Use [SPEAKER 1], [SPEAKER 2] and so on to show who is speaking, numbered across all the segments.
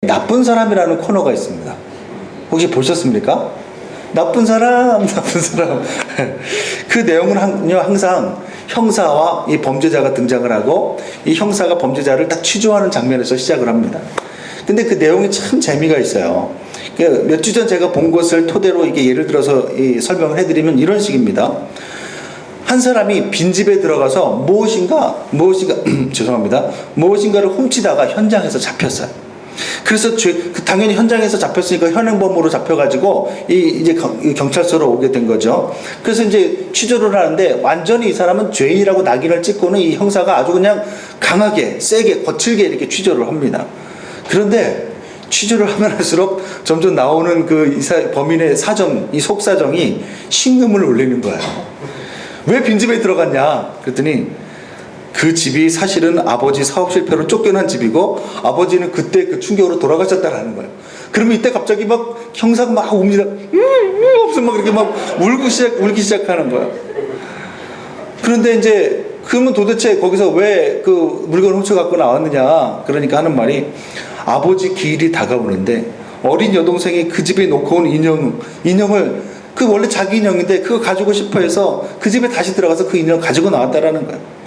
[SPEAKER 1] 나쁜 사람이라는 코너가 있습니다. 혹시 보셨습니까? 나쁜 사람, 나쁜 사람. 그 내용은 항상 형사와 이 범죄자가 등장을 하고 이 형사가 범죄자를 딱 취조하는 장면에서 시작을 합니다. 근데 그 내용이 참 재미가 있어요. 몇 주 전 제가 본 것을 토대로 이게 예를 들어서 설명을 해드리면 이런 식입니다. 한 사람이 빈집에 들어가서 무엇인가 죄송합니다. 무엇인가를 훔치다가 현장에서 잡혔어요. 그래서 당연히 현장에서 잡혔으니까 현행범으로 잡혀가지고 이제 경찰서로 오게 된 거죠. 그래서 이제 취조를 하는데 완전히 이 사람은 죄인이라고 낙인을 찍고는 이 형사가 아주 그냥 강하게, 세게, 거칠게 이렇게 취조를 합니다. 그런데 취조를 하면 할수록 점점 나오는 범인의 사정, 이 속사정이 신금을 울리는 거예요. 왜 빈집에 들어갔냐? 그랬더니 그 집이 사실은 아버지 사업 실패로 쫓겨난 집이고 아버지는 그때 그 충격으로 돌아가셨다라는 거예요. 그러면 이때 갑자기 막 형사가 막 옵니다. 없으면 막 이렇게 막 울기 시작하는 거예요. 그런데 이제 그러면 도대체 거기서 왜 그 물건을 훔쳐갖고 나왔느냐? 그러니까 하는 말이 아버지 기일이 다가오는데 어린 여동생이 그 집에 놓고 온 인형을 그 원래 자기 인형인데 그거 가지고 싶어 해서 그 집에 다시 들어가서 그 인형을 가지고 나왔다라는 거예요.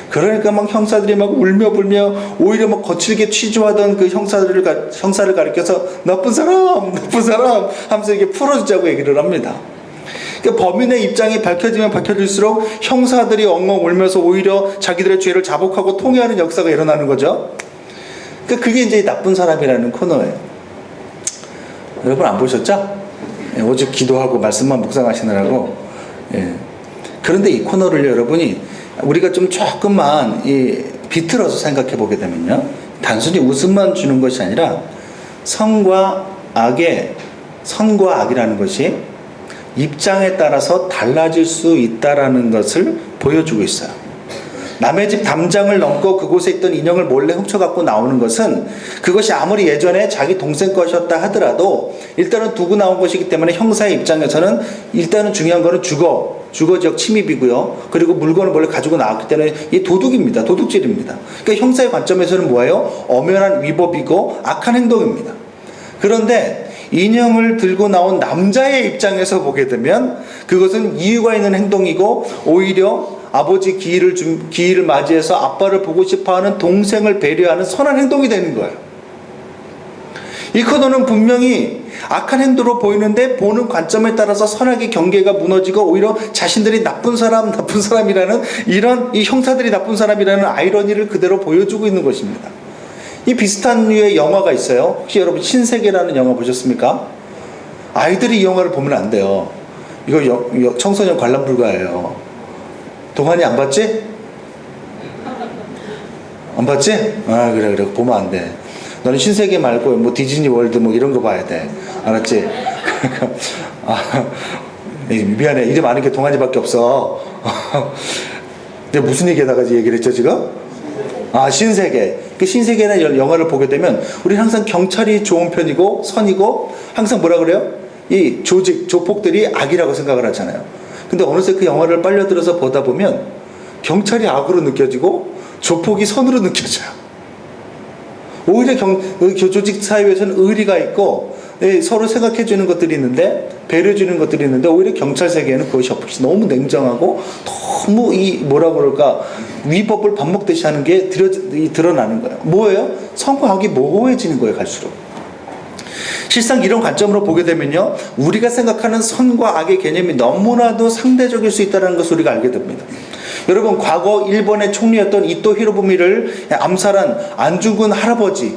[SPEAKER 1] 그러니까 막 형사들이 막 울며 불며 오히려 막 거칠게 취조하던 그 형사를 가리켜서 나쁜 사람 하면서 이게 풀어주자고 얘기를 합니다. 그러니까 범인의 입장이 밝혀지면 밝혀질수록 형사들이 엉엉 울면서 오히려 자기들의 죄를 자복하고 통회하는 역사가 일어나는 거죠. 그러니까 그게 이제 나쁜 사람이라는 코너예요. 여러분 안 보셨죠? 예, 오직 기도하고 말씀만 묵상하시느라고. 예. 그런데 이 코너를 여러분이 우리가 좀 조금만 비틀어서 생각해 보게 되면요, 단순히 웃음만 주는 것이 아니라 선과 악이라는 것이 입장에 따라서 달라질 수 있다라는 것을 보여주고 있어요. 남의 집 담장을 넘고 그곳에 있던 인형을 몰래 훔쳐갖고 나오는 것은 그것이 아무리 예전에 자기 동생 것이었다 하더라도 일단은 두고 나온 것이기 때문에 형사의 입장에서는 일단은 중요한 거는 주거지역 침입이고요. 그리고 물건을 몰래 가지고 나왔기 때문에 이 도둑입니다. 도둑질입니다. 그러니까 형사의 관점에서는 뭐예요? 엄연한 위법이고 악한 행동입니다. 그런데 인형을 들고 나온 남자의 입장에서 보게 되면 그것은 이유가 있는 행동이고 오히려 아버지 기일을 맞이해서 아빠를 보고 싶어하는 동생을 배려하는 선한 행동이 되는 거예요. 이 코너는 분명히 악한 행동으로 보이는데 보는 관점에 따라서 선악의 경계가 무너지고 오히려 자신들이 나쁜 사람이라는 이런 이 형사들이 나쁜 사람이라는 아이러니를 그대로 보여주고 있는 것입니다. 이 비슷한 류의 영화가 있어요. 혹시 여러분 신세계라는 영화 보셨습니까? 아이들이 이 영화를 보면 안 돼요. 이거 청소년 관람 불가예요. 동환이 안 봤지? 안 봤지? 아 그래 보면 안 돼. 너는 신세계 말고 뭐 디즈니 월드 뭐 이런 거 봐야 돼. 알았지? 미안해. 이름 아는 게 동환이밖에 없어. 내가 무슨 얘기하다가 얘기를 했죠 지금? 신세계. 그 신세계라는 영화를 보게 되면 우리는 항상 경찰이 좋은 편이고 선이고 항상 뭐라 그래요? 이 조폭들이 악이라고 생각을 하잖아요. 근데 어느새 그 영화를 빨려들어서 보다 보면 경찰이 악으로 느껴지고 조폭이 선으로 느껴져요. 오히려 조직 사회에서는 의리가 있고 서로 생각해 주는 것들이 있는데 배려해 주는 것들이 있는데 오히려 경찰 세계에는 그것이 없이 너무 냉정하고 너무 위법을 밥 먹듯이 하는 게 드러나는 거예요. 뭐예요? 선과 악이 모호해지는 거예요, 갈수록. 실상 이런 관점으로 보게 되면요, 우리가 생각하는 선과 악의 개념이 너무나도 상대적일 수 있다는 것을 우리가 알게 됩니다. 여러분, 과거 일본의 총리였던 이토 히로부미를 암살한 안중근 할아버지에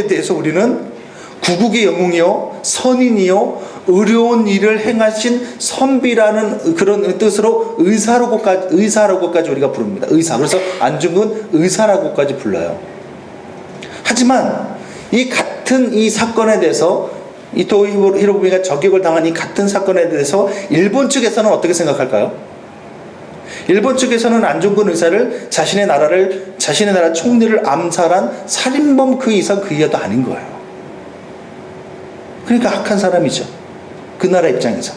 [SPEAKER 1] 대해서 우리는 구국의 영웅이요, 선인이요, 의로운 일을 행하신 선비라는 그런 뜻으로 의사라고까지 우리가 부릅니다. 그래서 안중근 의사라고까지 불러요. 하지만 이 같은 이 사건에 대해서 이토 히로부미가 저격을 당한 이 같은 사건에 대해서 일본 측에서는 어떻게 생각할까요? 일본 측에서는 안중근 의사를 자신의 나라 총리를 암살한 살인범 그 이상 그 이하도 아닌 거예요. 그러니까 악한 사람이죠. 그 나라 입장에서.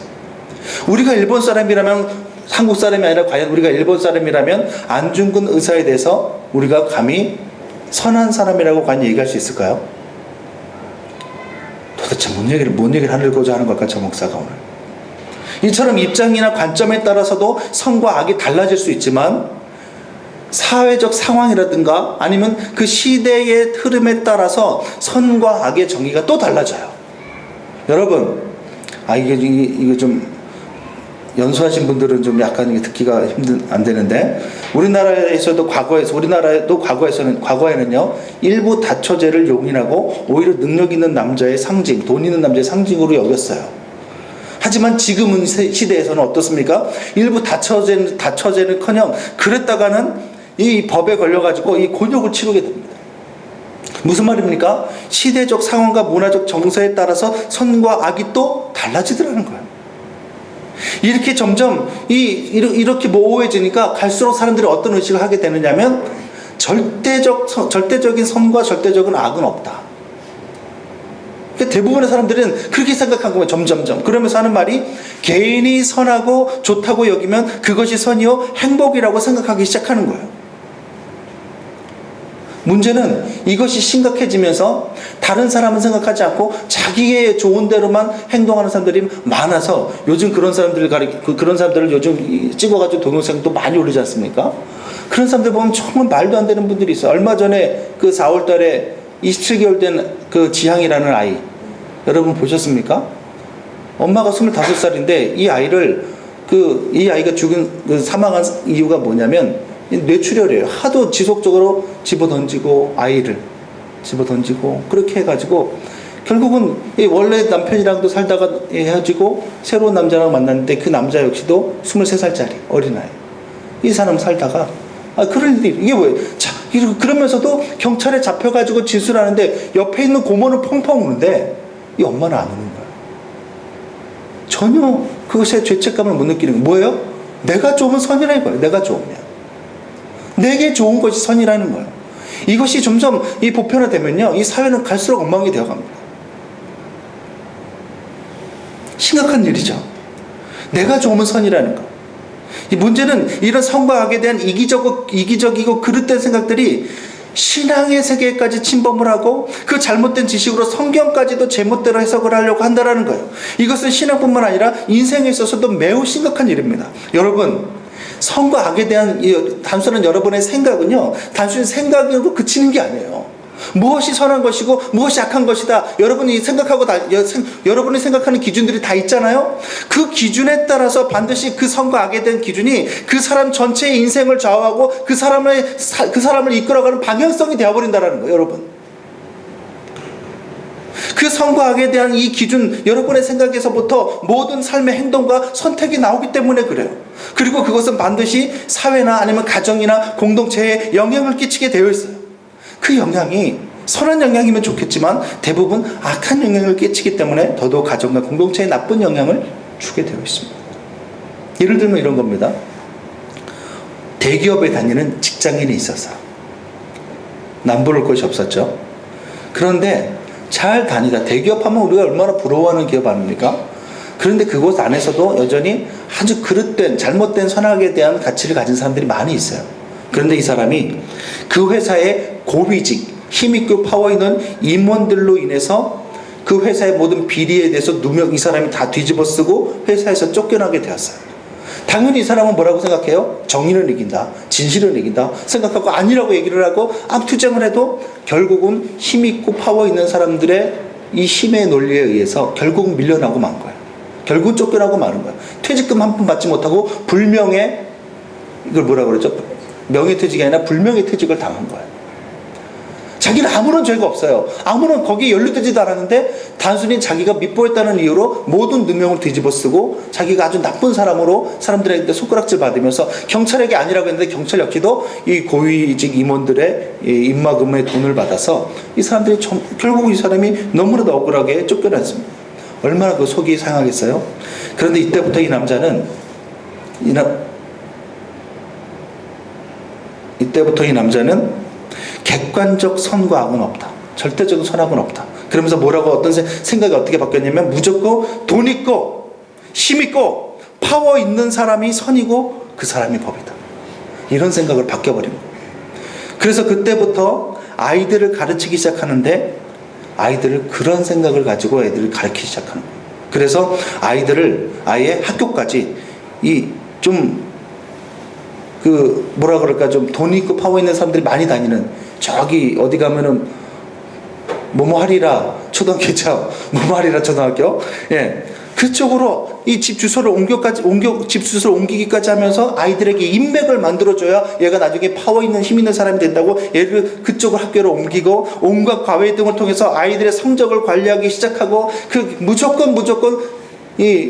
[SPEAKER 1] 우리가 일본 사람이라면, 한국 사람이 아니라 과연 우리가 일본 사람이라면 안중근 의사에 대해서 우리가 감히 선한 사람이라고 과연 얘기할 수 있을까요? 도대체 뭔 얘기를 하려고자 하는 걸까, 저 목사가 오늘. 이처럼 입장이나 관점에 따라서도 선과 악이 달라질 수 있지만 사회적 상황이라든가 아니면 그 시대의 흐름에 따라서 선과 악의 정의가 또 달라져요. 여러분, 이게 좀 연수하신 분들은 좀 약간 듣기가 안 되는데, 우리나라도 과거에는요, 일부 다처제를 용인하고 오히려 능력 있는 남자의 상징, 돈 있는 남자의 상징으로 여겼어요. 하지만 지금은 시대에서는 어떻습니까? 일부 다처제는커녕 그랬다가는 이 법에 걸려가지고 이 곤욕을 치르게 됩니다. 무슨 말입니까? 시대적 상황과 문화적 정서에 따라서 선과 악이 또 달라지더라는 거예요. 이렇게 점점 이렇게 모호해지니까 갈수록 사람들이 어떤 의식을 하게 되느냐면 절대적인 선과 절대적인 악은 없다. 그러니까 대부분의 사람들은 그렇게 생각한 거예요. 점점점. 그러면서 하는 말이 개인이 선하고 좋다고 여기면 그것이 선이요 행복이라고 생각하기 시작하는 거예요. 문제는 이것이 심각해지면서 다른 사람은 생각하지 않고 자기의 좋은 대로만 행동하는 사람들이 많아서 요즘 그런 사람들을 요즘 찍어가지고 동영상도 많이 올리지 않습니까? 그런 사람들 보면 정말 말도 안 되는 분들이 있어요. 얼마 전에 그 4월 달에 27개월 된 그 지향이라는 아이, 여러분 보셨습니까? 엄마가 25살인데 이 아이가 사망한 이유가 뭐냐면 뇌출혈이에요. 하도 지속적으로 아이를 집어던지고 그렇게 해가지고 결국은 원래 남편이랑도 살다가 헤어지고 새로운 남자랑 만났는데 그 남자 역시도 23살짜리 어린아이. 이 사람 살다가 그럴 일, 이게 뭐예요? 그러면서도 경찰에 잡혀가지고 진술하는데 옆에 있는 고모는 펑펑 우는데 이 엄마는 안 우는 거예요. 전혀 그것에 죄책감을 못 느끼는 거예요. 뭐예요? 내가 좋으면 선이라는 거예요. 내가 좋으면. 내게 좋은 것이 선이라는 거예요. 이것이 점점 보편화되면요, 이 사회는 갈수록 엉망이 되어갑니다. 심각한 일이죠. 내가 좋으면 선이라는 거. 이 문제는 이런 선과 악에 대한 이기적이고 그릇된 생각들이 신앙의 세계까지 침범을 하고 그 잘못된 지식으로 성경까지도 제멋대로 해석을 하려고 한다는 거예요. 이것은 신앙뿐만 아니라 인생에 있어서도 매우 심각한 일입니다. 여러분, 선과 악에 대한 단순한 여러분의 생각은요, 단순히 생각으로 그치는 게 아니에요. 무엇이 선한 것이고 무엇이 악한 것이다. 여러분이 생각하는 기준들이 다 있잖아요. 그 기준에 따라서 반드시 그 선과 악에 대한 기준이 그 사람 전체의 인생을 좌우하고 그 사람을 이끌어가는 방향성이 되어버린다는 거예요, 여러분. 그 선과 악에 대한 이 기준, 여러분의 생각에서부터 모든 삶의 행동과 선택이 나오기 때문에 그래요. 그리고 그것은 반드시 사회나 아니면 가정이나 공동체에 영향을 끼치게 되어 있어요. 그 영향이 선한 영향이면 좋겠지만 대부분 악한 영향을 끼치기 때문에 더더욱 가정과 공동체에 나쁜 영향을 주게 되어 있습니다. 예를 들면 이런 겁니다. 대기업에 다니는 직장인이 있었어요. 남부를 곳이 없었죠. 그런데 잘 다니다, 대기업 하면 우리가 얼마나 부러워하는 기업 아닙니까? 그런데 그곳 안에서도 여전히 아주 그릇된 잘못된 선악에 대한 가치를 가진 사람들이 많이 있어요. 그런데 이 사람이 그 회사의 고위직, 힘있고 파워 있는 임원들로 인해서 그 회사의 모든 비리에 대해서 이 사람이 다 뒤집어 쓰고 회사에서 쫓겨나게 되었어요. 당연히 이 사람은 뭐라고 생각해요? 정의는 이긴다, 진실은 이긴다 생각하고 아니라고 얘기를 하고 투쟁을 해도 결국은 힘있고 파워 있는 사람들의 이 힘의 논리에 의해서 결국은 밀려나고 만 거예요. 결국은 쫓겨나고 마는 거예요. 퇴직금 한 푼 받지 못하고 불명예, 이걸 뭐라고 그러죠? 명예퇴직이 아니라 불명예퇴직을 당한 거예요. 자기는 아무런 죄가 없어요. 아무런 거기에 연루되지도 않았는데 단순히 자기가 밉보했다는 이유로 모든 누명을 뒤집어 쓰고 자기가 아주 나쁜 사람으로 사람들에게 손가락질 받으면서 경찰에게 아니라고 했는데 경찰 역시도 이 고위직 임원들의 입막음의 돈을 받아서 이 사람들이 결국 이 사람이 너무나도 억울하게 쫓겨났습니다. 얼마나 그 속이 상하겠어요. 그런데 이때부터 이 남자는 객관적 선과 악은 없다. 절대적인 선악은 없다. 그러면서 어떤 생각이 어떻게 바뀌었냐면 무조건 돈 있고 힘 있고 파워 있는 사람이 선이고 그 사람이 법이다. 이런 생각을 바뀌어버린 거예요. 그래서 그때부터 아이들을 가르치기 시작하는데 아이들을 그런 생각을 가지고 애들을 가르치기 시작하는 거예요. 그래서 아이들을 아예 학교까지 뭐라 그럴까, 좀 돈 있고 파워 있는 사람들이 많이 다니는, 저기 어디 가면은 뭐뭐하리라 초등학교죠. 뭐뭐하리라 초등학교. 예. 그쪽으로 이 집 주소를 집 주소를 옮기기까지 하면서 아이들에게 인맥을 만들어줘야 얘가 나중에 파워 있는 힘 있는 사람이 된다고 얘를 그쪽을 학교로 옮기고, 온갖 과외 등을 통해서 아이들의 성적을 관리하기 시작하고, 무조건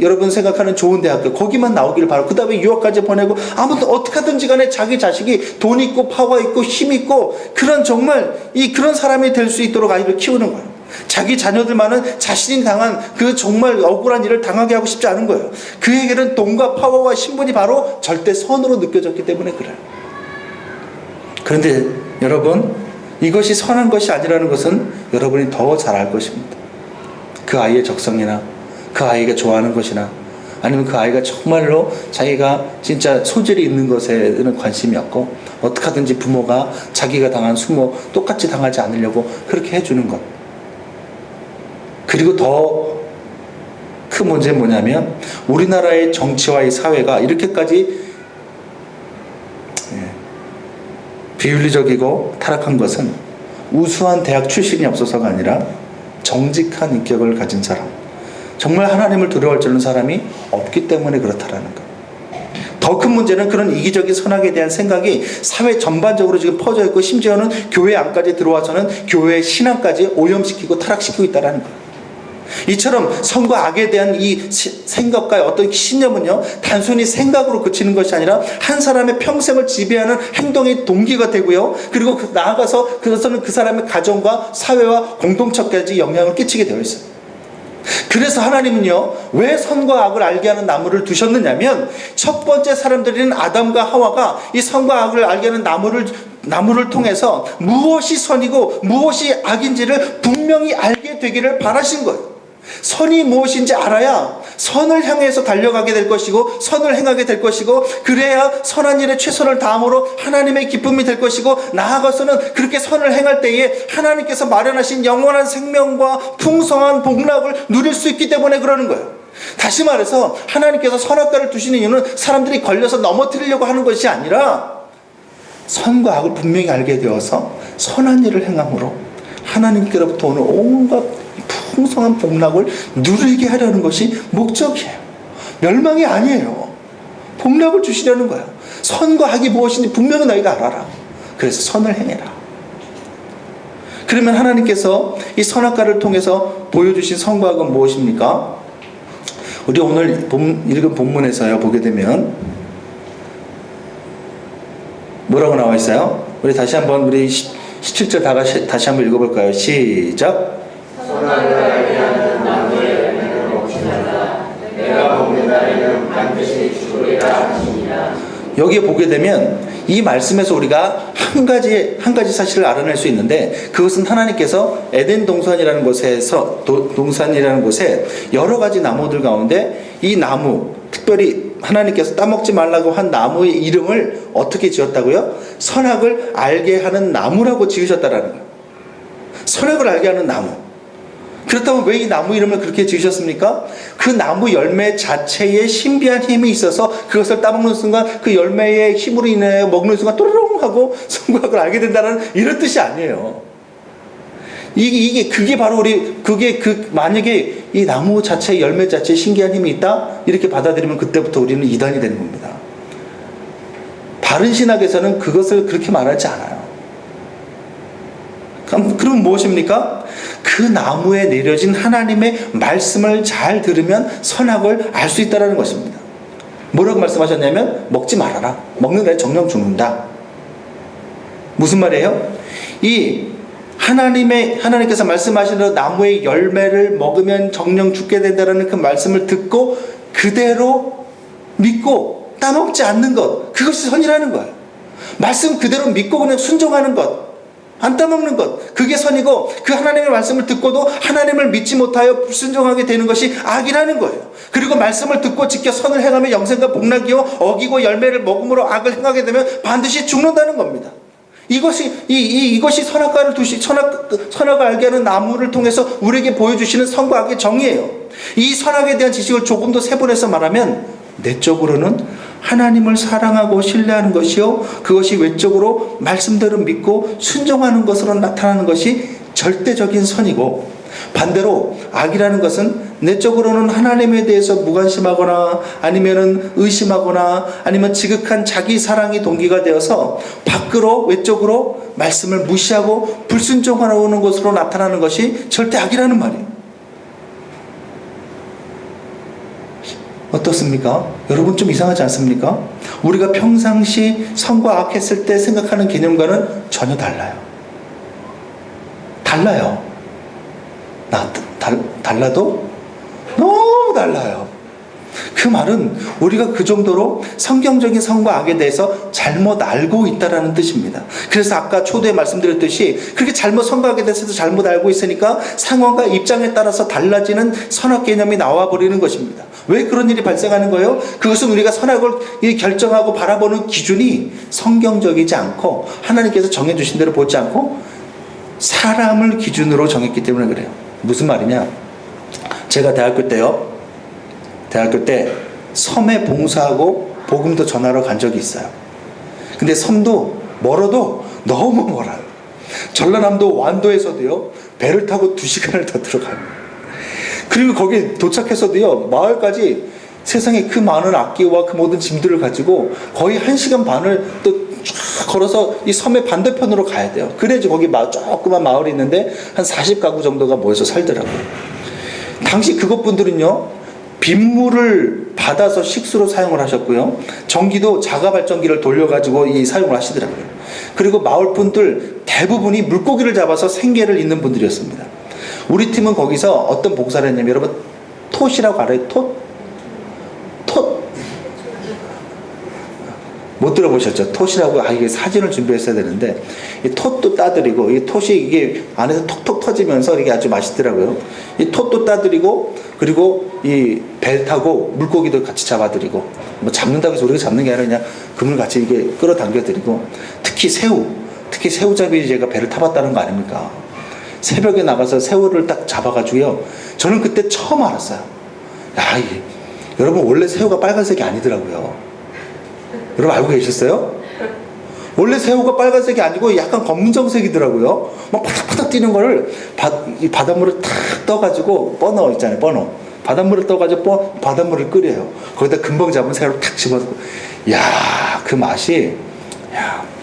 [SPEAKER 1] 여러분 생각하는 좋은 대학교 거기만 나오길 바라고, 그 다음에 유학까지 보내고, 아무튼 어떻게 하든지 간에 자기 자식이 돈 있고 파워 있고 힘 있고 그런, 정말 그런 사람이 될 수 있도록 아이를 키우는 거예요. 자기 자녀들만은 자신이 당한 그 정말 억울한 일을 당하게 하고 싶지 않은 거예요. 그에게는 돈과 파워와 신분이 바로 절대 선으로 느껴졌기 때문에 그래요. 그런데 여러분, 이것이 선한 것이 아니라는 것은 여러분이 더 잘 알 것입니다. 그 아이의 적성이나 그 아이가 좋아하는 것이나, 아니면 그 아이가 정말로 자기가 진짜 소질이 있는 것에는 관심이 없고, 어떻게 하든지 부모가 자기가 당한 수모 똑같이 당하지 않으려고 그렇게 해주는 것. 그리고 더 큰 문제는 뭐냐면, 우리나라의 정치와 이 사회가 이렇게까지 비윤리적이고 타락한 것은 우수한 대학 출신이 없어서가 아니라 정직한 인격을 가진 사람, 정말 하나님을 두려워할 줄 아는 사람이 없기 때문에 그렇다라는 것. 더 큰 문제는 그런 이기적인 선악에 대한 생각이 사회 전반적으로 지금 퍼져 있고, 심지어는 교회 안까지 들어와서는 교회의 신앙까지 오염시키고 타락시키고 있다는 것. 이처럼 선과 악에 대한 이 생각과 어떤 신념은요, 단순히 생각으로 그치는 것이 아니라 한 사람의 평생을 지배하는 행동의 동기가 되고요, 그리고 나아가서 그것은 그 사람의 가정과 사회와 공동체까지 영향을 끼치게 되어 있어요. 그래서 하나님은요, 왜 선과 악을 알게 하는 나무를 두셨느냐면, 첫 번째 사람들인 아담과 하와가 이 선과 악을 알게 하는 나무를 통해서 무엇이 선이고 무엇이 악인지를 분명히 알게 되기를 바라신 거예요. 선이 무엇인지 알아야 선을 향해서 달려가게 될 것이고, 선을 행하게 될 것이고, 그래야 선한 일에 최선을 다함으로 하나님의 기쁨이 될 것이고, 나아가서는 그렇게 선을 행할 때에 하나님께서 마련하신 영원한 생명과 풍성한 복락을 누릴 수 있기 때문에 그러는 거예요. 다시 말해서 하나님께서 선악과를 두시는 이유는 사람들이 걸려서 넘어뜨리려고 하는 것이 아니라, 선과 악을 분명히 알게 되어서 선한 일을 행함으로 하나님께로부터 오는 온갖 풍성한 복락을 누리게 하려는 것이 목적이에요. 멸망이 아니에요. 복락을 주시려는 거예요. 선과 악이 무엇인지 분명히 너희가 알아라. 그래서 선을 행해라. 그러면 하나님께서 이 선악과를 통해서 보여주신 선과 악은 무엇입니까? 우리 오늘 읽은 본문에서요, 보게 되면 뭐라고 나와 있어요? 우리 다시 한번 우리 17절 다시 한번 읽어볼까요? 시작.
[SPEAKER 2] 선악을 알게 하는 나무의 열매는 먹지 말라. 내가 먹는 날에는 반드시 죽으리라 하시니라.
[SPEAKER 1] 여기에 보게 되면 이 말씀에서 우리가 한 가지 사실을 알아낼 수 있는데, 그것은 하나님께서 에덴 동산이라는 곳에 여러 가지 나무들 가운데 이 나무, 특별히 하나님께서 따먹지 말라고 한 나무의 이름을 어떻게 지었다고요? 선악을 알게 하는 나무라고 지으셨다라는 거예요. 선악을 알게 하는 나무. 그렇다면 왜 이 나무 이름을 그렇게 지으셨습니까? 그 나무 열매 자체에 신비한 힘이 있어서 그것을 따먹는 순간 그 열매의 힘으로 인해 먹는 순간 또르릉 하고 선과 악을 알게 된다는 이런 뜻이 아니에요. 그게 바로 만약에 이 나무 자체의 열매 자체에 신기한 힘이 있다? 이렇게 받아들이면 그때부터 우리는 이단이 되는 겁니다. 바른 신학에서는 그것을 그렇게 말하지 않아요. 그럼 무엇입니까? 그 나무에 내려진 하나님의 말씀을 잘 들으면 선악을 알 수 있다는 것입니다. 뭐라고 말씀하셨냐면, 먹지 말아라. 먹는 날에 정령 죽는다. 무슨 말이에요? 하나님께서 말씀하시는 나무의 열매를 먹으면 정령 죽게 된다는 그 말씀을 듣고 그대로 믿고 따먹지 않는 것, 그것이 선이라는 거예요. 말씀 그대로 믿고 그냥 순종하는 것, 안 따먹는 것, 그게 선이고, 그 하나님의 말씀을 듣고도 하나님을 믿지 못하여 불순종하게 되는 것이 악이라는 거예요. 그리고 말씀을 듣고 지켜 선을 행하며 영생과 복락이요, 어기고 열매를 먹음으로 악을 행하게 되면 반드시 죽는다는 겁니다. 이것이 선악과 알게 하는 나무를 통해서 우리에게 보여주시는 선과 악의 정의예요. 이 선악에 대한 지식을 조금 더 세분해서 말하면 내적으로는 하나님을 사랑하고 신뢰하는 것이요, 그것이 외적으로 말씀대로 믿고 순종하는 것으로 나타나는 것이 절대적인 선이고, 반대로 악이라는 것은 내적으로는 하나님에 대해서 무관심하거나 아니면은 의심하거나 아니면 지극한 자기 사랑이 동기가 되어서 밖으로 외적으로 말씀을 무시하고 불순종하는 것으로 나타나는 것이 절대 악이라는 말이에요. 어떻습니까? 여러분 좀 이상하지 않습니까? 우리가 평상시 선과 악 했을 때 생각하는 개념과는 전혀 달라요. 달라도 너무 달라요. 그 말은 우리가 그 정도로 성경적인 선과 악에 대해서 잘못 알고 있다라는 뜻입니다. 그래서 아까 초대에 말씀드렸듯이 그렇게 선과 악에 대해서도 잘못 알고 있으니까 상황과 입장에 따라서 달라지는 선악 개념이 나와버리는 것입니다. 왜 그런 일이 발생하는 거예요? 그것은 우리가 선악을 결정하고 바라보는 기준이 성경적이지 않고 하나님께서 정해주신 대로 보지 않고 사람을 기준으로 정했기 때문에 그래요. 무슨 말이냐? 제가 대학교 때 섬에 봉사하고 복음도 전하러 간 적이 있어요. 근데 섬도 멀어도 너무 멀어요. 전라남도 완도에서도요, 배를 타고 2시간을 더 들어가요. 그리고 거기 도착해서도요, 마을까지 세상에 그 많은 악기와 그 모든 짐들을 가지고 거의 1시간 반을 또 쫙 걸어서 이 섬의 반대편으로 가야 돼요. 그래야지 거기 조그만 마을이 있는데 한 40가구 정도가 모여서 살더라고요. 당시 그것분들은요, 빗물을 받아서 식수로 사용을 하셨고요, 전기도 자가발전기를 돌려가지고 사용을 하시더라고요. 그리고 마을분들 대부분이 물고기를 잡아서 생계를 잇는 분들이었습니다. 우리 팀은 거기서 어떤 봉사를 했냐면, 여러분 톳이라고 알아요? 톳? 못 들어보셨죠? 톳이라고. 이게 사진을 준비했어야 되는데, 이 톳도 따드리고, 이 톳이 이게 안에서 톡톡 터지면서 이게 아주 맛있더라고요. 이 톳도 따드리고, 그리고 이 배 타고 물고기도 같이 잡아드리고, 뭐 잡는다고 해서 우리가 잡는 게 아니라 그냥 그물 같이 이게 끌어당겨드리고, 특히 새우잡이 제가 배를 타봤다는 거 아닙니까? 새벽에 나가서 새우를 딱 잡아가지고요, 저는 그때 처음 알았어요. 여러분 원래 새우가 빨간색이 아니더라고요. 여러분 알고 계셨어요? 원래 새우가 빨간색이 아니고 약간 검정색이더라고요. 막 파닥파닥 뛰는 거를 바닷물을 탁 떠가지고 뻐넣어 있잖아요. 바닷물을 떠가지고 바닷물을 끓여요. 거기다 금방 잡은 새우를 탁 집어넣고, 그 맛이,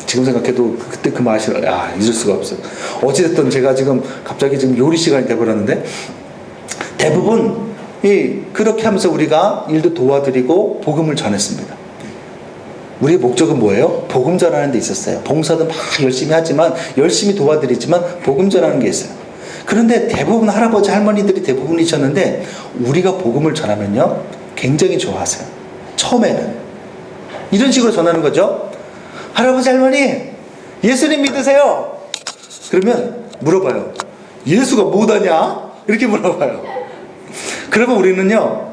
[SPEAKER 1] 지금 생각해도 그때 그 맛이 잊을 수가 없어요. 어찌됐든 제가 갑자기 요리 시간이 돼버렸는데, 대부분 그렇게 하면서 우리가 일도 도와드리고 복음을 전했습니다. 우리의 목적은 뭐예요? 복음 전하는 데 있었어요. 봉사도 막 열심히 하지만, 열심히 도와드리지만 복음 전하는 게 있어요. 그런데 대부분 할아버지 할머니들이 대부분이셨는데, 우리가 복음을 전하면요 굉장히 좋아하세요. 처음에는 이런 식으로 전하는 거죠. 할아버지 할머니 예수님 믿으세요? 그러면 물어봐요. 예수가 뭐다냐? 이렇게 물어봐요. 그러면 우리는요,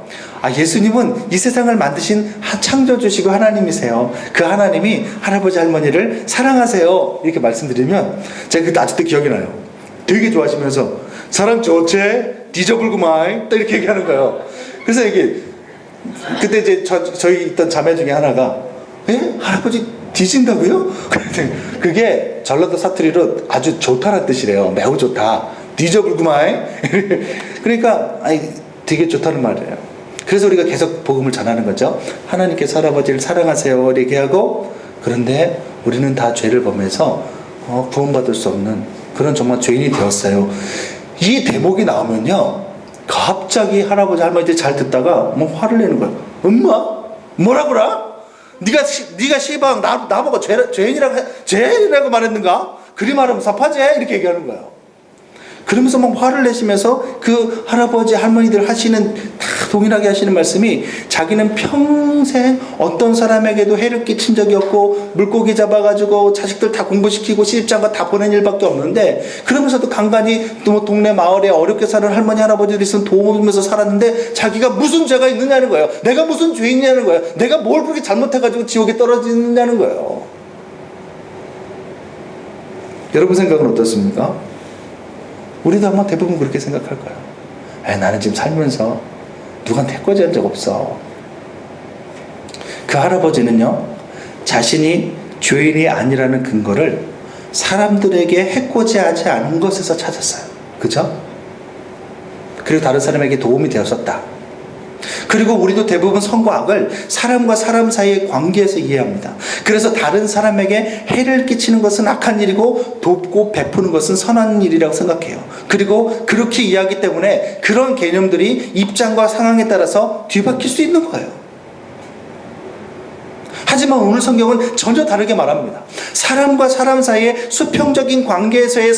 [SPEAKER 1] 예수님은 이 세상을 만드신 창조주시고 하나님이세요. 그 하나님이 할아버지 할머니를 사랑하세요, 이렇게 말씀드리면, 제가 그때 아직도 기억이 나요. 되게 좋아하시면서 사랑 좋제 뒤져불구마이 딱 이렇게 얘기하는 거예요. 그래서 이게 그때 이제 저희 있던 자매 중에 하나가, 할아버지 뒤진다고요? 그게 전라도 사투리로 아주 좋다는 뜻이래요. 매우 좋다. 뒤져불구마이. 그러니까 되게 좋다는 말이에요. 그래서 우리가 계속 복음을 전하는 거죠. 하나님께서 할아버지를 사랑하세요 이렇게 하고, 그런데 우리는 다 죄를 범해서 구원받을 수 없는 그런 정말 죄인이 되었어요. 이 대목이 나오면요, 갑자기 할아버지 할머니들이 잘 듣다가 화를 내는 거예요. 엄마? 뭐라고라? 네가 시방 나보고 죄인이라고 말했는가? 그리 말하면 섭하지? 이렇게 얘기하는 거예요. 그러면서 화를 내시면서 그 할아버지 할머니들 하시는, 다 동일하게 하시는 말씀이, 자기는 평생 어떤 사람에게도 해를 끼친 적이 없고, 물고기 잡아가지고 자식들 다 공부시키고 시집장가 다 보낸 일밖에 없는데, 그러면서도 간간히 또 동네 마을에 어렵게 사는 할머니 할아버지들이 있으면 도우면서 살았는데, 자기가 무슨 죄가 있느냐는 거예요. 내가 무슨 죄인이냐는 거예요. 내가 뭘 그렇게 잘못해가지고 지옥에 떨어지느냐는 거예요. 여러분 생각은 어떻습니까? 우리도 아마 대부분 그렇게 생각할 거예요. 나는 지금 살면서 누구한테 해코지한 적 없어. 그 할아버지는요, 자신이 죄인이 아니라는 근거를 사람들에게 해코지하지 않은 것에서 찾았어요. 그죠? 그리고 다른 사람에게 도움이 되었었다. 그리고 우리도 대부분 선과 악을 사람과 사람 사이의 관계에서 이해합니다. 그래서 다른 사람에게 해를 끼치는 것은 악한 일이고 돕고 베푸는 것은 선한 일이라고 생각해요. 그리고 그렇게 이해하기 때문에 그런 개념들이 입장과 상황에 따라서 뒤바뀔 수 있는 거예요. 하지만 오늘 성경은 전혀 다르게 말합니다. 사람과 사람 사이의 수평적인 관계에서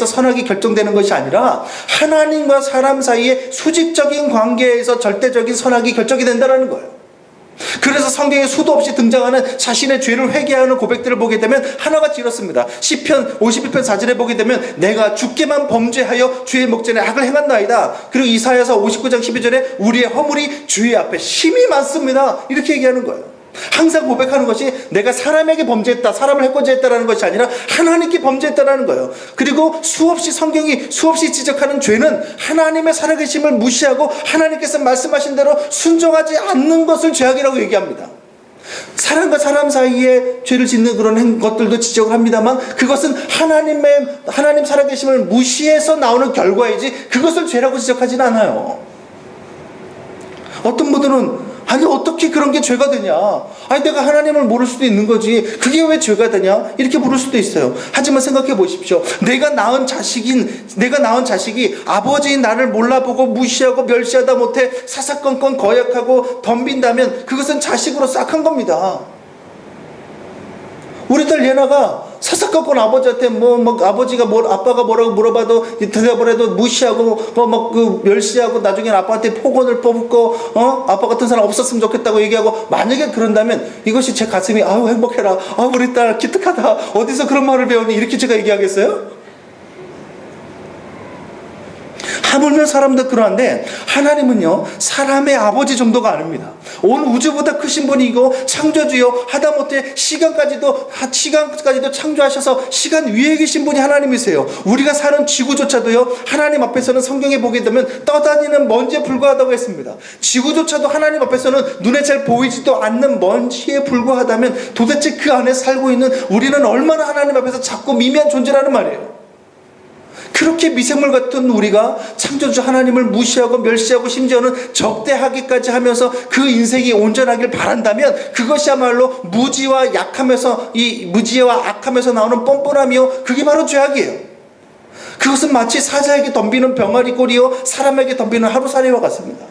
[SPEAKER 1] 선악이 결정되는 것이 아니라 하나님과 사람 사이의 수직적인 관계에서 절대적인 선악이 결정이 된다는 거예요. 그래서 성경에 수도 없이 등장하는 자신의 죄를 회개하는 고백들을 보게 되면 하나같이 이렇습니다. 시편 51편 4절에 보게 되면 내가 주께만 범죄하여 주의 목전에 악을 행한나이다. 그리고 이사야서 59장 12절에 우리의 허물이 주의 앞에 심히 많습니다. 이렇게 얘기하는 거예요. 항상 고백하는 것이 내가 사람에게 범죄했다, 사람을 해코지했다라는 것이 아니라 하나님께 범죄했다라는 거예요. 그리고 성경이 수없이 지적하는 죄는 하나님의 살아계심을 무시하고 하나님께서 말씀하신 대로 순종하지 않는 것을 죄악이라고 얘기합니다. 사람과 사람 사이에 죄를 짓는 그런 것들도 지적을 합니다만 그것은 하나님 살아계심을 무시해서 나오는 결과이지 그것을 죄라고 지적하지는 않아요. 어떤 분들은 아니 어떻게 그런 게 죄가 되냐, 아니 내가 하나님을 모를 수도 있는 거지 그게 왜 죄가 되냐 이렇게 물을 수도 있어요. 하지만 생각해 보십시오. 내가 낳은 자식이 아버지인 나를 몰라보고 무시하고 멸시하다 못해 사사건건 거역하고 덤빈다면 그것은 자식으로서 악한 겁니다. 우리 딸 예나가 사사건건 아버지한테 아빠가 뭐라고 물어봐도 대답을 해도 무시하고 멸시하고 나중엔 아빠한테 폭언을 뽑고 아빠 같은 사람 없었으면 좋겠다고 얘기하고 만약에 그런다면 이것이 제 가슴이 아유 행복해라, 아유 우리 딸 기특하다, 어디서 그런 말을 배우니 이렇게 제가 얘기하겠어요? 하물며 사람도 그러한데 하나님은요 사람의 아버지 정도가 아닙니다. 온 우주보다 크신 분이고 창조주요 하다못해 시간까지도 창조하셔서 시간 위에 계신 분이 하나님이세요. 우리가 사는 지구조차도요 하나님 앞에서는 성경에 보게 되면 떠다니는 먼지에 불과하다고 했습니다. 지구조차도 하나님 앞에서는 눈에 잘 보이지도 않는 먼지에 불과하다면 도대체 그 안에 살고 있는 우리는 얼마나 하나님 앞에서 작고 미미한 존재라는 말이에요. 그렇게 미생물 같은 우리가 창조주 하나님을 무시하고 멸시하고 심지어는 적대하기까지 하면서 그 인생이 온전하길 바란다면 그것이야말로 무지와 악함에서 나오는 뻔뻔함이요 그게 바로 죄악이에요. 그것은 마치 사자에게 덤비는 병아리 꼴이요 사람에게 덤비는 하루살이와 같습니다.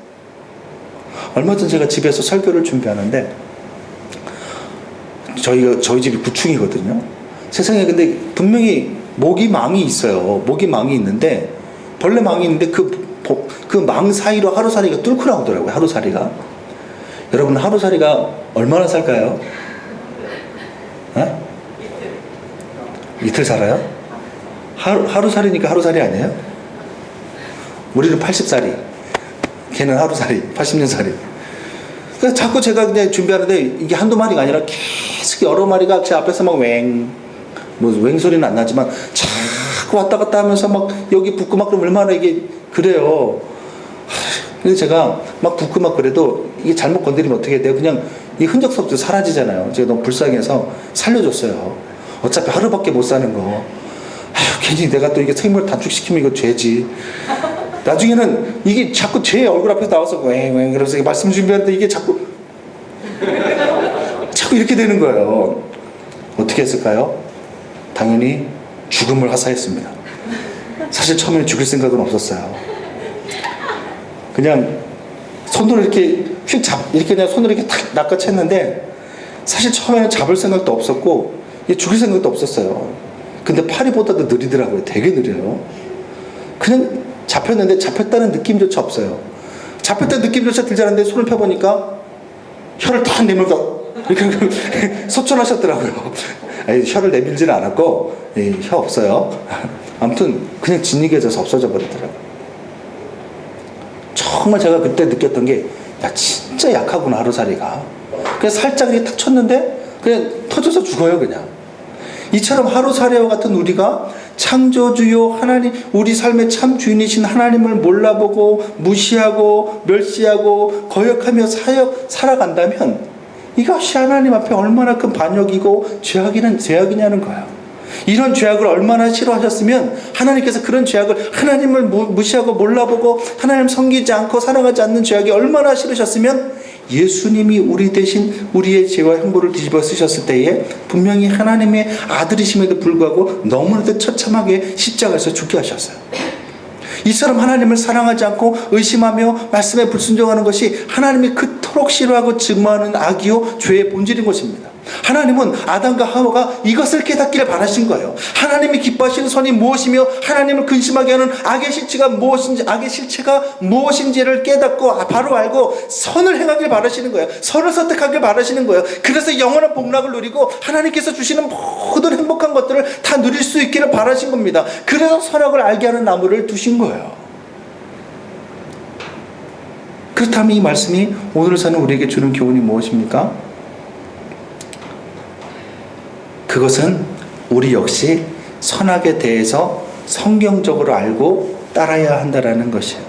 [SPEAKER 1] 얼마 전 제가 집에서 설교를 준비하는데 저희 집이 9층이거든요. 세상에 근데 분명히 모기망이 있어요. 모기망이 있는데 벌레 망이 있는데 그 망 사이로 하루살이가 뚫고 나오더라고요. 하루살이가. 여러분 하루살이가 얼마나 살까요? 이틀 살아요? 하루살이니까 하루살이 아니에요? 우리는 80살이, 걔는 하루살이, 80년살이. 그래서 자꾸 제가 그냥 준비하는데 이게 한두 마리가 아니라 계속 여러 마리가 제 앞에서 막 웽 소리는 안 나지만 자꾸 왔다 갔다 하면서 막 여기 붙고 막 그러면 얼마나 이게 그래요. 그래서 제가 막 붙고 막 그래도 이게 잘못 건드리면 어떻게 돼요? 그냥 이 흔적도 없이 사라지잖아요. 제가 너무 불쌍해서 살려줬어요. 어차피 하루밖에 못 사는 거. 괜히 내가 또 이게 생물 단축시키면 이거 죄지. 나중에는 이게 자꾸 제 얼굴 앞에서 나와서 웽웽 그러면서 말씀 준비하는데 이게 자꾸 이렇게 되는 거예요. 어떻게 했을까요? 당연히 죽음을 하사했습니다. 사실 처음에는 죽일 생각은 없었어요. 그냥 손으로 이렇게 이렇게 그냥 손으로 이렇게 탁 낚아챘는데 사실 처음에는 잡을 생각도 없었고 죽일 생각도 없었어요. 근데 파리보다도 느리더라고요. 되게 느려요. 그냥 잡혔는데 잡혔다는 느낌조차 없어요. 잡혔다는 느낌조차 들지 않았는데 손을 펴보니까 혀를 탁 내밀고 이렇게 소천하셨더라고요. 아니, 혀를 내밀지는 않았고 혀 없어요. 아무튼 그냥 진이겨져서 없어져 버리더라고요. 정말 제가 그때 느꼈던 게 야 진짜 약하구나 하루살이가. 그냥 살짝 이렇게 탁 쳤는데 그냥 터져서 죽어요. 그냥 이처럼 하루살이와 같은 우리가 창조주요 하나님, 우리 삶의 참 주인이신 하나님을 몰라보고 무시하고 멸시하고 거역하며 살아간다면 이것이 하나님 앞에 얼마나 큰 반역이고 죄악이냐는 거야. 이런 죄악을 얼마나 싫어하셨으면 하나님께서 그런 죄악을, 하나님을 무시하고 몰라보고 하나님 섬기지 않고 사랑하지 않는 죄악이 얼마나 싫으셨으면 예수님이 우리 대신 우리의 죄와 형벌을 뒤집어 쓰셨을 때에 분명히 하나님의 아들이심에도 불구하고 너무나도 처참하게 십자가에서 죽게 하셨어요. 이처럼 하나님을 사랑하지 않고 의심하며 말씀에 불순종하는 것이 하나님이 그토록 싫어하고 증오하는 악이요 죄의 본질인 것입니다. 하나님은 아담과 하와가 이것을 깨닫기를 바라신 거예요. 하나님이 기뻐하시는 선이 무엇이며 하나님을 근심하게 하는 악의 실체가 무엇인지를 깨닫고 바로 알고 선을 행하길 바라시는 거예요. 선을 선택하길 바라시는 거예요. 그래서 영원한 복락을 누리고 하나님께서 주시는 모든 행복한 것들을 다 누릴 수 있기를 바라신 겁니다. 그래서 선악을 알게 하는 나무를 두신 거예요. 그렇다면 이 말씀이 오늘 사는 우리에게 주는 교훈이 무엇입니까? 그것은 우리 역시 선악에 대해서 성경적으로 알고 따라야 한다는 것이에요.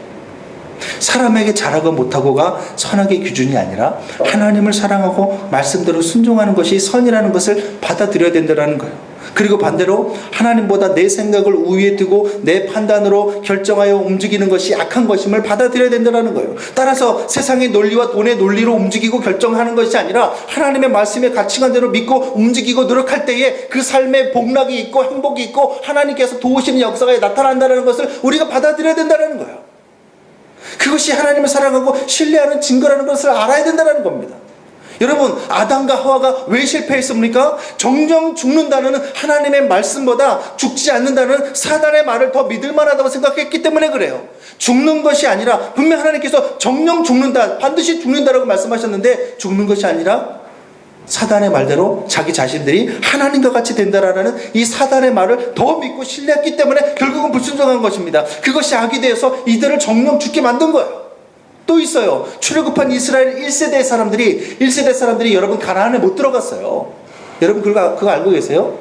[SPEAKER 1] 사람에게 잘하고 못하고가 선악의 기준이 아니라 하나님을 사랑하고 말씀대로 순종하는 것이 선이라는 것을 받아들여야 된다는 거예요. 그리고 반대로 하나님보다 내 생각을 우위에 두고 내 판단으로 결정하여 움직이는 것이 악한 것임을 받아들여야 된다는 거예요. 따라서 세상의 논리와 돈의 논리로 움직이고 결정하는 것이 아니라 하나님의 말씀의 가치관대로 믿고 움직이고 노력할 때에 그 삶에 복락이 있고 행복이 있고 하나님께서 도우시는 역사가 나타난다는 것을 우리가 받아들여야 된다는 거예요. 그것이 하나님을 사랑하고 신뢰하는 증거라는 것을 알아야 된다는 겁니다. 여러분, 아담과 하와가 왜 실패했습니까? 정령 죽는다는 하나님의 말씀보다 죽지 않는다는 사단의 말을 더 믿을 만하다고 생각했기 때문에 그래요. 죽는 것이 아니라 분명 하나님께서 정령 죽는다, 반드시 죽는다라고 말씀하셨는데 죽는 것이 아니라 사단의 말대로 자기 자신들이 하나님과 같이 된다라는 이 사단의 말을 더 믿고 신뢰했기 때문에 결국은 불순종한 것입니다. 그것이 악이 되어서 이들을 정령 죽게 만든 거예요. 또 있어요. 출애굽한 이스라엘 1세대 사람들이 여러분 가나안에 못 들어갔어요. 여러분 그거 알고 계세요?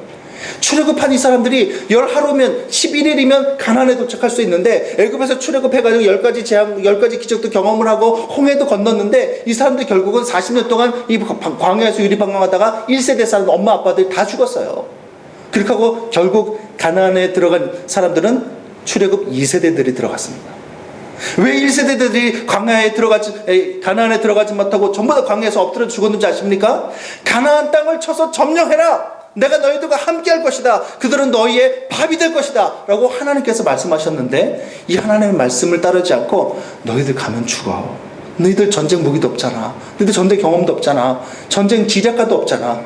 [SPEAKER 1] 출애굽한 이 사람들이 10하루면 11일이면 가나안에 도착할 수 있는데 애굽에서 출애굽해가지고 10가지 기적도 경험을 하고 홍해도 건넜는데 이 사람들 결국은 40년 동안 이 광야에서 유리방황하다가 1세대 사람 엄마 아빠들이 다 죽었어요. 그렇게 하고 결국 가나안에 들어간 사람들은 출애굽 2세대들이 들어갔습니다. 왜 1세대들이 가나안에 들어가지 못하고 전부 다 광야에서 엎드려 죽었는지 아십니까? 가나안 땅을 쳐서 점령해라. 내가 너희들과 함께 할 것이다. 그들은 너희의 밥이 될 것이다. 라고 하나님께서 말씀하셨는데 이 하나님의 말씀을 따르지 않고 너희들 가면 죽어. 너희들 전쟁 무기도 없잖아. 너희들 전쟁 경험도 없잖아. 전쟁 지략가도 없잖아.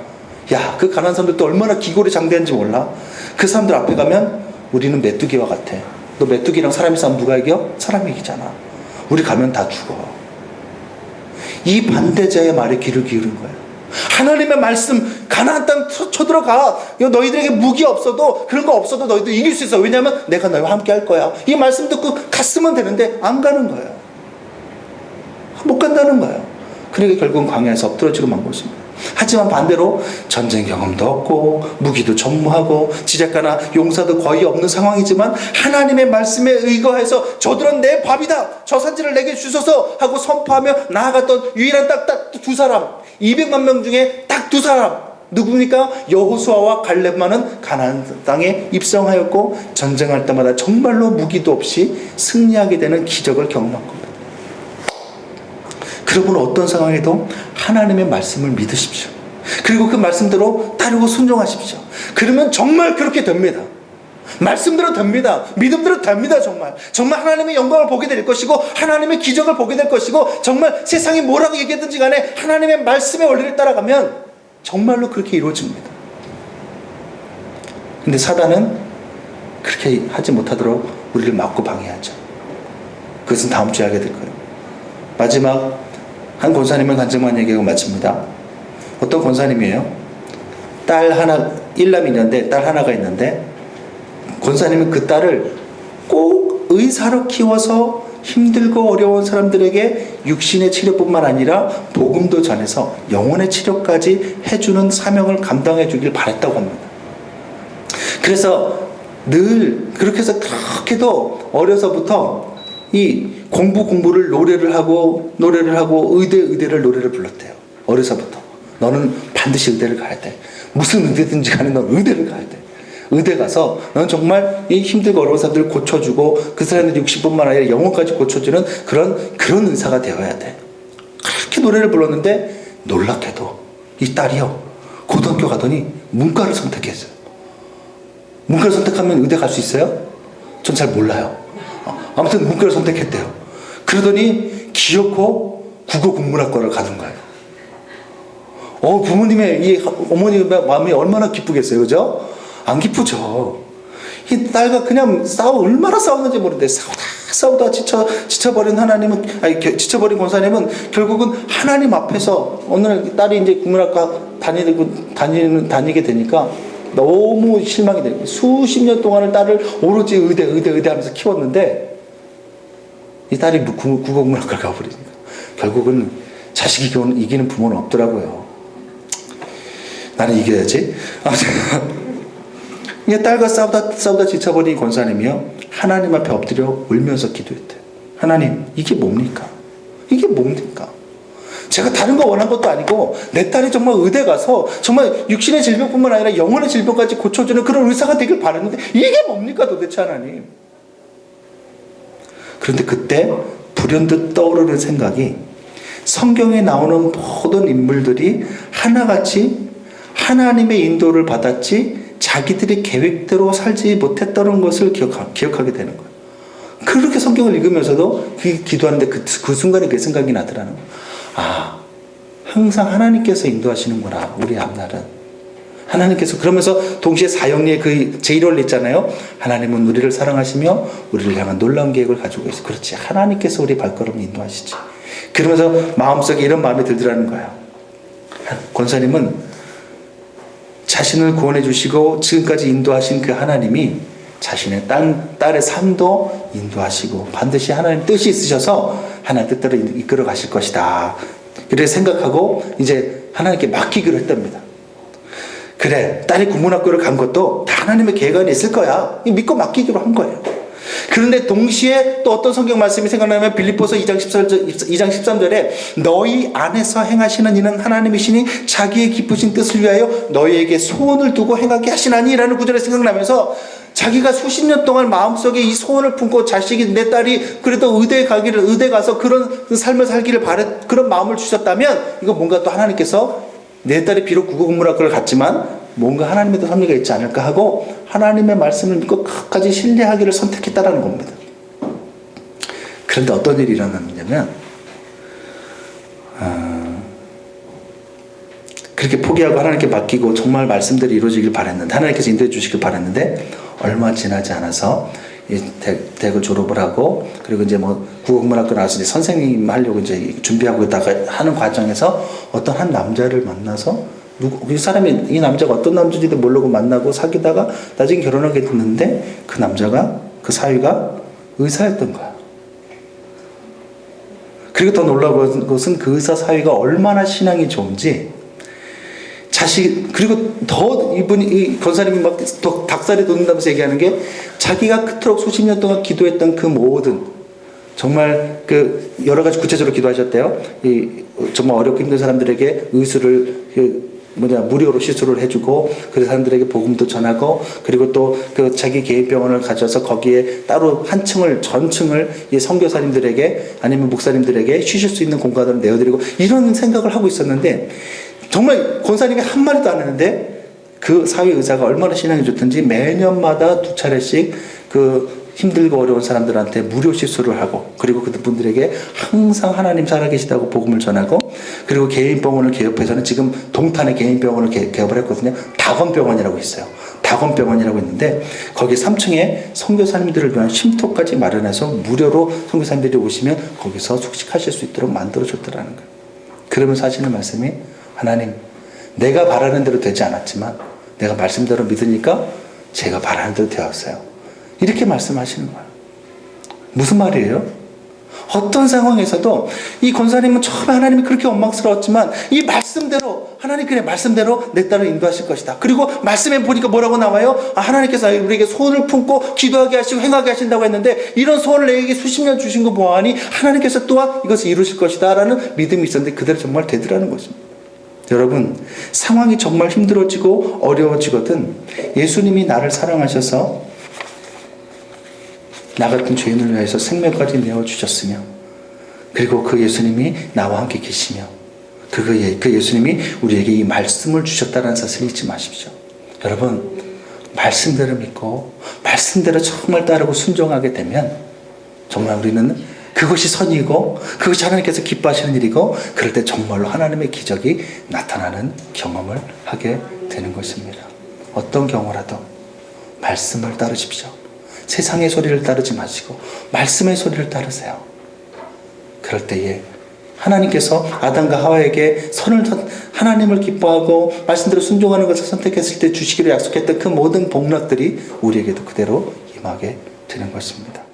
[SPEAKER 1] 야, 그 가난한 사람들도 얼마나 기골이 장대한지 몰라? 그 사람들 앞에 가면 우리는 메뚜기와 같아. 너 메뚜기랑 사람이 싸우면 누가 이겨? 사람이 이기잖아. 우리 가면 다 죽어. 이 반대자의 말에 귀를 기울인 거예요. 하나님의 말씀, 가나안 땅 쳐들어가. 너희들에게 무기 없어도, 그런 거 없어도 너희들 이길 수 있어. 왜냐하면 내가 너희와 함께 할 거야. 이 말씀 듣고 갔으면 되는데 안 가는 거예요. 못 간다는 거예요. 그러니까 결국은 광야에서 엎드러지고 만 것입니다. 하지만 반대로 전쟁 경험도 없고 무기도 전무하고 지략가나 용사도 거의 없는 상황이지만 하나님의 말씀에 의거해서 저들은 내 밥이다, 저 산지를 내게 주소서 하고 선포하며 나아갔던 유일한 딱 두 사람, 200만 명 중에 딱 두 사람, 누굽니까? 여호수아와 갈렙만은 가나안 땅에 입성하였고 전쟁할 때마다 정말로 무기도 없이 승리하게 되는 기적을 경험한 겁니다. 여러분, 어떤 상황에도 하나님의 말씀을 믿으십시오. 그리고 그 말씀대로 따르고 순종하십시오. 그러면 정말 그렇게 됩니다. 말씀대로 됩니다. 믿음대로 됩니다. 정말 하나님의 영광을 보게 될 것이고 하나님의 기적을 보게 될 것이고 정말 세상이 뭐라고 얘기하든지 간에 하나님의 말씀의 원리를 따라가면 정말로 그렇게 이루어집니다. 근데 사단은 그렇게 하지 못하도록 우리를 막고 방해하죠. 그것은 다음 주에 하게 될 거예요. 마지막 한 권사님을 간증만 얘기하고 마칩니다. 어떤 권사님이에요? 딸 하나, 일남이는데 딸 하나가 있는데 권사님은 그 딸을 꼭 의사로 키워서 힘들고 어려운 사람들에게 육신의 치료뿐만 아니라 복음도 전해서 영혼의 치료까지 해주는 사명을 감당해 주길 바랬다고 합니다. 그래서 늘 그렇게 해서 그렇게도 어려서부터 이 공부를 노래를 하고 의대를 노래를 불렀대요. 어려서부터. 너는 반드시 의대를 가야 돼. 무슨 의대든지 간에 넌 의대를 가야 돼. 의대 가서 넌 정말 이 힘들고 어려운 사람들을 고쳐주고 그 사람들 60분만 아니라 영혼까지 고쳐주는 그런 의사가 되어야 돼. 그렇게 노래를 불렀는데 놀랍게도 이 딸이요. 고등학교 가더니 문과를 선택했어요. 문과를 선택하면 의대 갈 수 있어요? 전 잘 몰라요. 아무튼 문과를 선택했대요. 그러더니 기어코 국어국문학과를 가는 거예요. 부모님의 이 어머님의 마음이 얼마나 기쁘겠어요, 그죠? 안 기쁘죠. 이 딸과 그냥 얼마나 싸웠는지 모르는데 싸우다 지쳐버린 지쳐버린 권사님은 결국은 하나님 앞에서 어느 날 딸이 이제 국문학과 다니게 되니까 너무 실망이 돼요. 수십 년 동안을 딸을 오로지 의대 하면서 키웠는데 이 딸이 국어국문학과를 가버리니까 결국은 자식이 이기는 부모는 없더라고요. 나는 이겨야지. 아무튼 딸과 싸우다 지쳐버린 권사님이요 하나님 앞에 엎드려 울면서 기도했대요. 하나님, 이게 뭡니까? 이게 뭡니까? 제가 다른 거 원한 것도 아니고 내 딸이 정말 의대 가서 정말 육신의 질병뿐만 아니라 영혼의 질병까지 고쳐주는 그런 의사가 되길 바랐는데 이게 뭡니까 도대체 하나님? 그런데 그때 불현듯 떠오르는 생각이 성경에 나오는 모든 인물들이 하나같이 하나님의 인도를 받았지 자기들의 계획대로 살지 못했다는 것을 기억하게 되는 거예요. 그렇게 성경을 읽으면서도 기도하는데 그 순간에 그 생각이 나더라는 거예요. 항상 하나님께서 인도하시는구나 우리 앞날은. 하나님께서 그러면서 동시에 사형리의 그 제1원리 있잖아요. 하나님은 우리를 사랑하시며 우리를 향한 놀라운 계획을 가지고 있어. 그렇지, 하나님께서 우리 발걸음을 인도하시지. 그러면서 마음속에 이런 마음이 들더라는 거예요. 권사님은 자신을 구원해 주시고 지금까지 인도하신 그 하나님이 자신의 딸의 삶도 인도하시고 반드시 하나님 뜻이 있으셔서 하나님 뜻대로 이끌어 가실 것이다. 그렇게 생각하고 이제 하나님께 맡기기로 했답니다. 그래, 딸이 국문학교를 간 것도 다 하나님의 계획 안에 있을 거야. 믿고 맡기기로 한 거예요. 그런데 동시에 또 어떤 성경 말씀이 생각나면 빌립보서 2장 13절에 너희 안에서 행하시는 이는 하나님이시니 자기의 기쁘신 뜻을 위하여 너희에게 소원을 두고 행하게 하시나니 라는 구절이 생각나면서 자기가 수십 년 동안 마음속에 이 소원을 품고 자식이 내 딸이 그래도 의대 가서 그런 삶을 살기를 그런 마음을 주셨다면 이거 뭔가 또 하나님께서 내 딸이 비록 국어국문학과를 갔지만 뭔가 하나님의 또 섭리가 있지 않을까 하고 하나님의 말씀을 믿고 끝까지 신뢰하기를 선택했다라는 겁니다. 그런데 어떤 일이 일어났냐면 그렇게 포기하고 하나님께 맡기고 정말 말씀대로 이루어지길 바랬는데 하나님께서 인도해 주시길 바랬는데 얼마 지나지 않아서 대학을 졸업을 하고 그리고 이제 뭐 국어국문학교 나와서 이제 선생님 하려고 이제 준비하고 있다가 하는 과정에서 어떤 한 남자를 만나서 이 남자가 어떤 남자인지도 모르고 만나고 사귀다가 나중에 결혼하게 됐는데 그 남자가 그 사위가 의사였던 거야. 그리고 더 놀라운 것은 그 의사 사위가 얼마나 신앙이 좋은지 그리고 더 이 권사님이 막 더 닭살이 돋는다면서 얘기하는 게 자기가 그토록 수십 년 동안 기도했던 그 모든 정말 그 여러 가지 구체적으로 기도하셨대요. 정말 어렵고 힘든 사람들에게 의술을 무료로 시술을 해주고 그 사람들에게 복음도 전하고 그리고 또 그 자기 개인 병원을 가져서 거기에 따로 전층을 이 선교사님들에게 아니면 목사님들에게 쉬실 수 있는 공간을 내어드리고 이런 생각을 하고 있었는데 정말 권사님이 한 마디도 안 했는데 그 사회 의사가 얼마나 신앙이 좋든지 매년마다 2차례씩 그 힘들고 어려운 사람들한테 무료 시술을 하고 그리고 그분들에게 항상 하나님 살아계시다고 복음을 전하고 그리고 개인 병원을 개업해서는 지금 동탄에 개인 병원을 개업을 했거든요. 다건병원이라고 있어요. 다건병원이라고 있는데 거기 3층에 선교사님들을 위한 쉼터까지 마련해서 무료로 선교사님들이 오시면 거기서 숙식하실 수 있도록 만들어줬더라는 거예요. 그러면서 하시는 말씀이 하나님 내가 바라는 대로 되지 않았지만 내가 말씀대로 믿으니까 제가 바라는 대로 되었어요. 이렇게 말씀하시는 거예요. 무슨 말이에요? 어떤 상황에서도 이 권사님은 처음에 하나님이 그렇게 원망스러웠지만 이 말씀대로 하나님 그의 말씀대로 내 딸을 인도하실 것이다. 그리고 말씀에 보니까 뭐라고 나와요? 하나님께서 우리에게 소원을 품고 기도하게 하시고 행하게 하신다고 했는데 이런 소원을 내게 수십 년 주신 거 보아하니 하나님께서 또한 이것을 이루실 것이다 라는 믿음이 있었는데 그대로 정말 되더라는 것입니다. 여러분, 상황이 정말 힘들어지고 어려워지거든 예수님이 나를 사랑하셔서 나 같은 죄인을 위해서 생명까지 내어주셨으며 그리고 그 예수님이 나와 함께 계시며 그 예수님이 우리에게 이 말씀을 주셨다는 사실을 잊지 마십시오. 여러분, 말씀대로 믿고 말씀대로 정말 따르고 순종하게 되면 정말 우리는 그것이 선이고 그것이 하나님께서 기뻐하시는 일이고 그럴 때 정말로 하나님의 기적이 나타나는 경험을 하게 되는 것입니다. 어떤 경우라도 말씀을 따르십시오. 세상의 소리를 따르지 마시고 말씀의 소리를 따르세요. 그럴 때에 하나님께서 아담과 하와에게 하나님을 기뻐하고 말씀대로 순종하는 것을 선택했을 때 주시기로 약속했던 그 모든 복락들이 우리에게도 그대로 임하게 되는 것입니다.